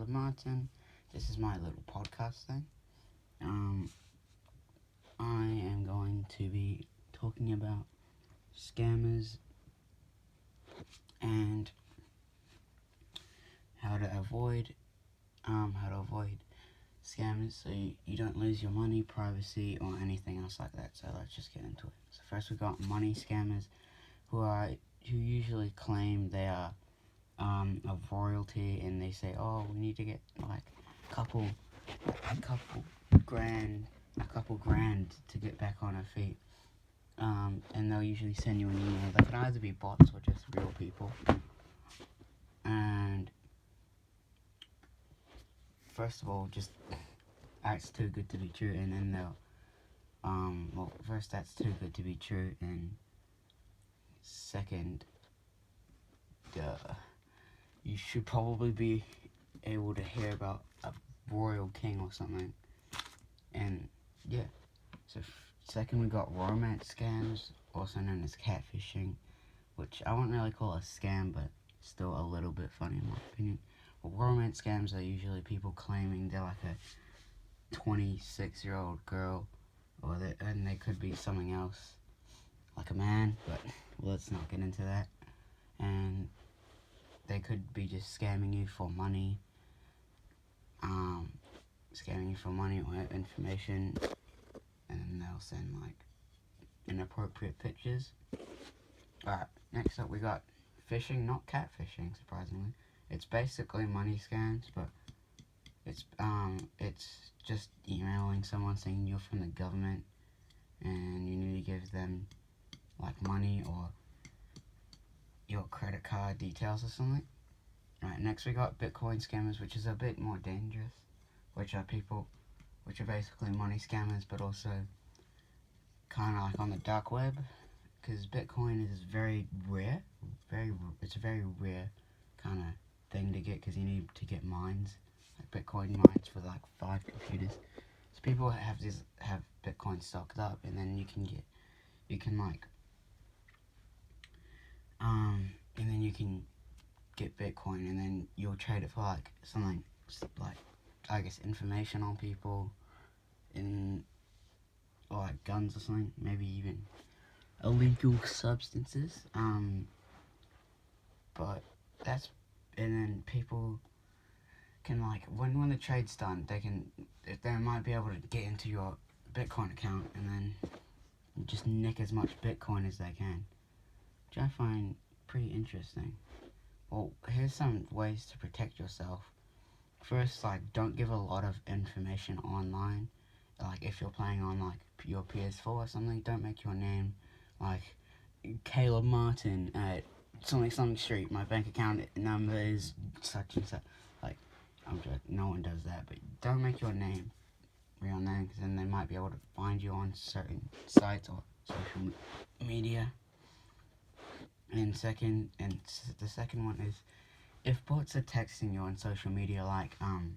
Caleb Martin. This is my little podcast thing. I am going to be talking about scammers and how to avoid scammers so you don't lose your money, privacy, or anything else like that. So let's just get into it. So first we got money scammers who usually claim they are of royalty, and they say, oh, we need to get like a couple grand to get back on our feet. And they'll usually send you an email. They can either be bots or just real people. And first of all, just acts too good to be true, and then they'll first, that's too good to be true, and second, you should probably be able to hear about a royal king or something. And yeah, so second we got romance scams, also known as catfishing, which I wouldn't really call a scam, but still a little bit funny in my opinion. Well, romance scams are usually people claiming they're like a 26-year-old girl, and they could be something else, like a man, but let's not get into that. And they could be just scamming you for money, or information, and then they'll send like inappropriate pictures. Alright, next up we got phishing, not catfishing, surprisingly. It's basically money scams, but it's just emailing someone saying you're from the government and you need to give them like money or your credit card details or something. Alright, next we got Bitcoin scammers, which is a bit more dangerous, which are basically money scammers, but also kind of like on the dark web, because Bitcoin is very rare. It's a very rare kind of thing to get, because you need to get mines, like Bitcoin mines for like 5 computers. So people have Bitcoin stocked up, and then you can get Bitcoin, and then you'll trade it for like something like, I guess, information on people, or like guns or something, maybe even illegal substances. But and then people can, like, when the trade's done, they might be able to get into your Bitcoin account and then just nick as much Bitcoin as they can, which I find pretty interesting. Well, here's some ways to protect yourself. First, like, don't give a lot of information online. Like, if you're playing on like your PS4 or something, don't make your name like Caleb Martin at something street. My bank account number is such and such. Like, I'm joking, no one does that, but don't make your name real name, because then they might be able to find you on certain sites or social media. And the second one is, if bots are texting you on social media, like on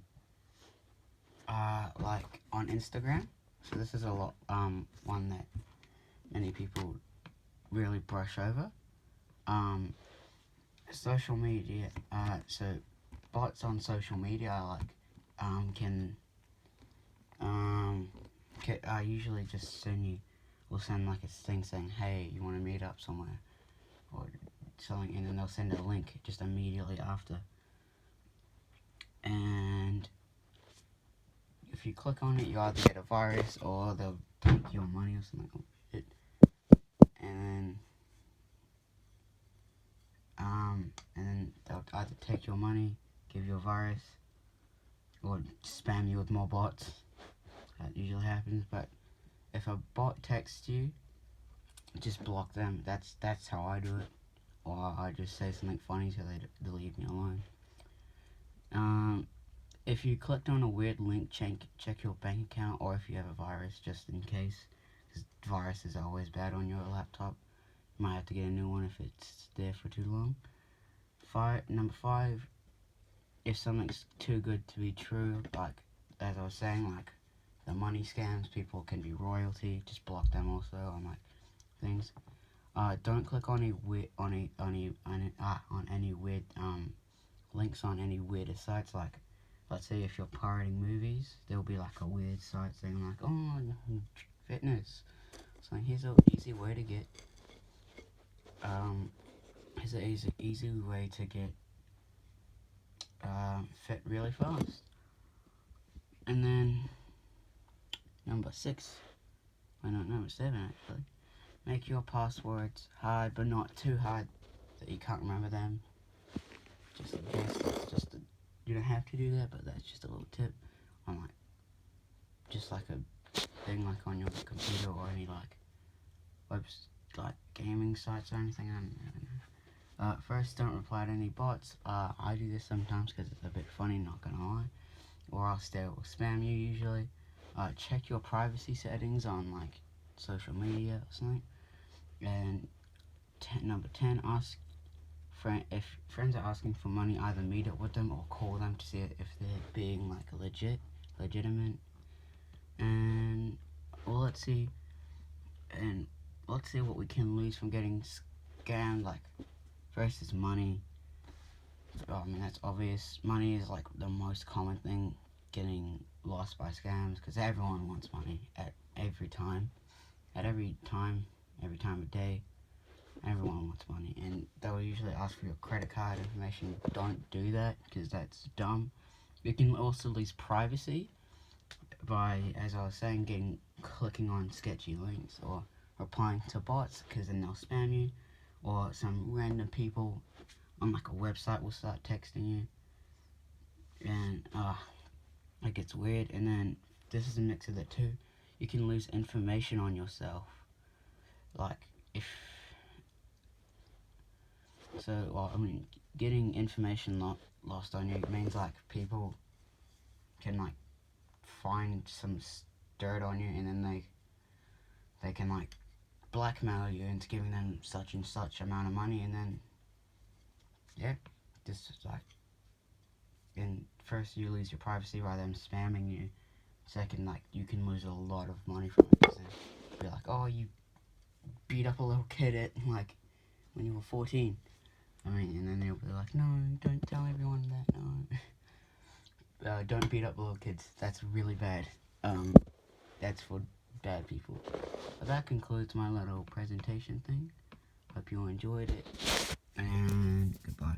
Instagram. So this is a lot one that many people really brush over. Social media. So bots on social media usually just will send like a thing saying, hey, you want to meet up somewhere, or something, and then they'll send a link just immediately after. And if you click on it, you either get a virus or they'll take your money or something. And then they'll either take your money, give you a virus, or spam you with more bots. That usually happens. But if a bot texts you, just block them. That's how I do it. Or I just say something funny so they leave me alone. If you clicked on a weird link, check your bank account, or if you have a virus, just in case, because viruses are always bad on your laptop. You might have to get a new one if it's there for too long. Number 5, if something's too good to be true, like as I was saying, like the money scams, people can be royalty, just block them also on like things. Don't click on any weird links on any weird sites, like let's say if you're pirating movies, there'll be like a weird site saying like, oh, fitness. So here's an easy way to get, here's an easy way to get fit really fast. And then number 6, why not number 7 actually, make your passwords hard but not too hard that you can't remember them. Just in case, that's just you don't have to do that, but that's just a little tip on like, just like a thing like on your computer or any like like gaming sites or anything. I don't know. First, don't reply to any bots. I do this sometimes because it's a bit funny, not gonna lie, or else they will spam you usually. Check your privacy settings on like social media or something. And number 10, ask if friends are asking for money, either meet up with them or call them to see if they're being like legitimate. And well, let's see what we can lose from getting scammed. Like, first is money. I mean, that's obvious. Money is like the most common thing getting lost by scams, because everyone wants money at every time of day. Everyone wants money, and they'll usually ask for your credit card information. Don't do that, because that's dumb. You can also lose privacy by, as I was saying, clicking on sketchy links or replying to bots, because then they'll spam you, or some random people on like a website will start texting you, and it gets weird. And then this is a mix of the two. You can lose information on yourself, like getting information lost on you means like people can like find some dirt on you, and then they can like blackmail you into giving them such and such amount of money, and then this is like, and first you lose your privacy by them spamming you. Second, like, you can lose a lot of money from it, because they'll be like, oh, you beat up a little kid at like when you were 14. I mean, and then they'll be like, no, don't tell everyone that, no. Don't beat up little kids. That's really bad. That's for bad people. But that concludes my little presentation thing. Hope you enjoyed it, and goodbye.